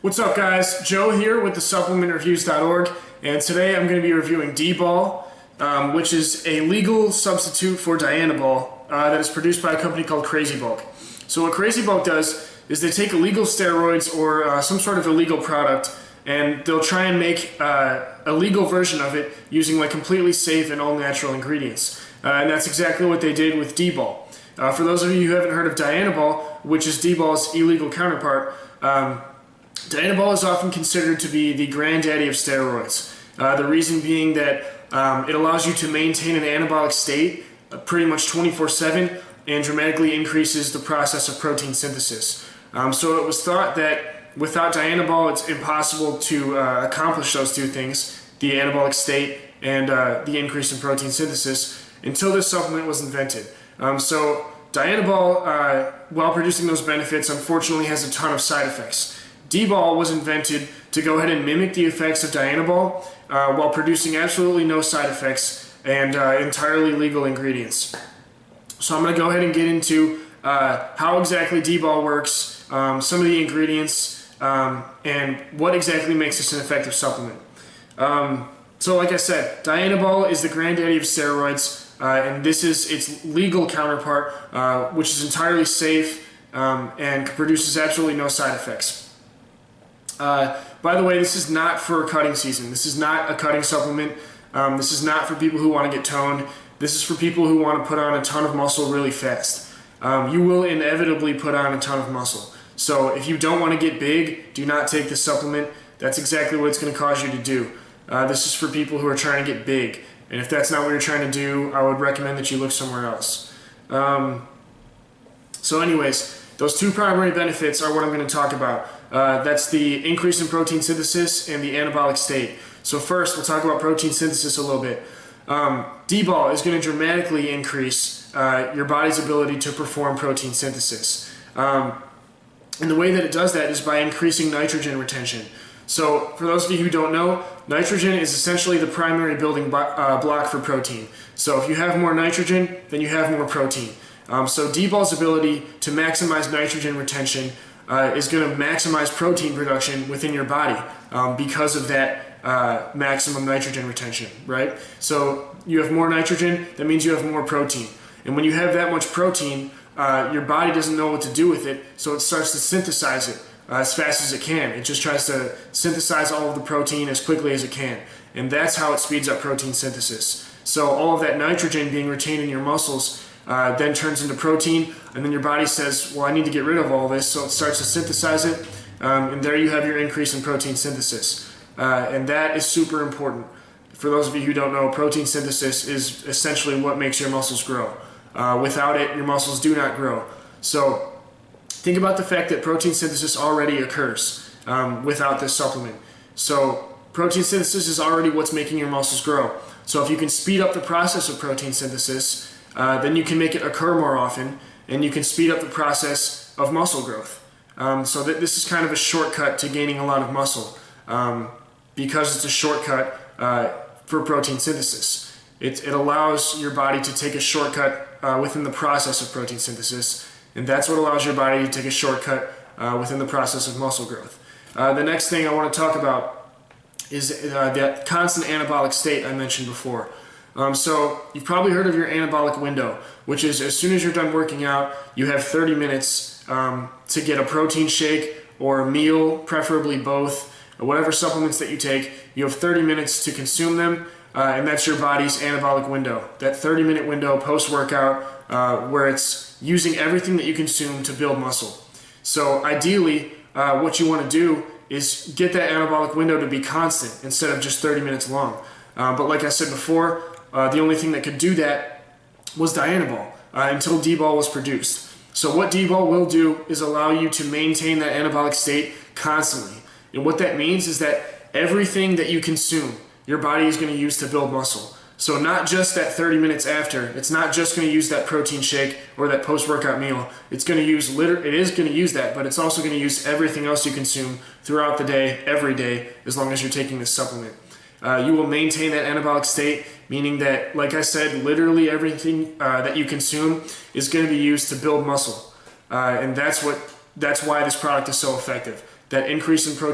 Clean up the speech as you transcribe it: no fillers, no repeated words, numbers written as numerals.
What's up, guys? Joe here with the supplementreviews.org, and today I'm going to be reviewing D-bol, which is a legal substitute for Dianabol that is produced by a company called Crazy Bulk. So what Crazy Bulk does is they take illegal steroids or some sort of illegal product, and they'll try and make a legal version of it using like completely safe and all natural ingredients. And that's exactly what they did with D-bol. For those of you who haven't heard of Dianabol, which is D-bol's illegal counterpart, Dianabol is often considered to be the granddaddy of steroids. The reason being that it allows you to maintain an anabolic state pretty much 24/7 and dramatically increases the process of protein synthesis. So it was thought that without Dianabol it's impossible to accomplish those two things, the anabolic state and the increase in protein synthesis, until this supplement was invented. So Dianabol, while producing those benefits, unfortunately has a ton of side effects. D-bol was invented to go ahead and mimic the effects of Dianabol while producing absolutely no side effects and entirely legal ingredients. So I'm going to go ahead and get into how exactly D-bol works, some of the ingredients, and what exactly makes this an effective supplement. So like I said, Dianabol is the granddaddy of steroids, and this is its legal counterpart, which is entirely safe and produces absolutely no side effects. By the way, this is not for cutting season. This is not a cutting supplement. This is not for people who want to get toned. This is for people who want to put on a ton of muscle really fast. You will inevitably put on a ton of muscle. So if you don't want to get big, do not take this supplement. That's exactly what it's going to cause you to do. This is for people who are trying to get big. And if that's not what you're trying to do, I would recommend that you look somewhere else. So anyways, those two primary benefits are what I'm going to talk about. That's the increase in protein synthesis and the anabolic state. So first, we'll talk about protein synthesis a little bit. D-bol is going to dramatically increase your body's ability to perform protein synthesis. And the way that it does that is by increasing nitrogen retention. So for those of you who don't know, nitrogen is essentially the primary building block for protein. So if you have more nitrogen, then you have more protein. So D-bol's ability to maximize nitrogen retention is going to maximize protein production within your body because of that maximum nitrogen retention, right? So you have more nitrogen, that means you have more protein. And when you have that much protein, your body doesn't know what to do with it, so it starts to synthesize it as fast as it can. It just tries to synthesize all of the protein as quickly as it can. And that's how it speeds up protein synthesis. So all of that nitrogen being retained in your muscles then turns into protein, and then your body says, well, I need to get rid of all this, so it starts to synthesize it, and there you have your increase in protein synthesis. And that is super important. For those of you who don't know, protein synthesis is essentially what makes your muscles grow. Without it, your muscles do not grow. So think about the fact that protein synthesis already occurs without this supplement. So protein synthesis is already what's making your muscles grow. So if you can speed up the process of protein synthesis, then you can make it occur more often, and you can speed up the process of muscle growth. So this is kind of a shortcut to gaining a lot of muscle because it's a shortcut for protein synthesis. It allows your body to take a shortcut within the process of protein synthesis, and that's what allows your body to take a shortcut within the process of muscle growth. The next thing I want to talk about is that constant anabolic state I mentioned before. So you've probably heard of your anabolic window, which is as soon as you're done working out, you have 30 minutes to get a protein shake or a meal, preferably both, or whatever supplements that you take. You have 30 minutes to consume them, and that's your body's anabolic window. That 30-minute window post-workout where it's using everything that you consume to build muscle. So ideally, what you want to do is get that anabolic window to be constant instead of just 30 minutes long. But like I said before, the only thing that could do that was Dianabol until D-bol was produced. So what D-bol will do is allow you to maintain that anabolic state constantly. And what that means is that everything that you consume, your body is going to use to build muscle. So not just that 30 minutes after, it's not just going to use that protein shake or that post-workout meal. It's going to use it is going to use that, but it's also going to use everything else you consume throughout the day, every day, as long as you're taking this supplement. You will maintain that anabolic state, meaning that, like I said, literally everything that you consume is going to be used to build muscle. And that's why this product is so effective. that increase in protein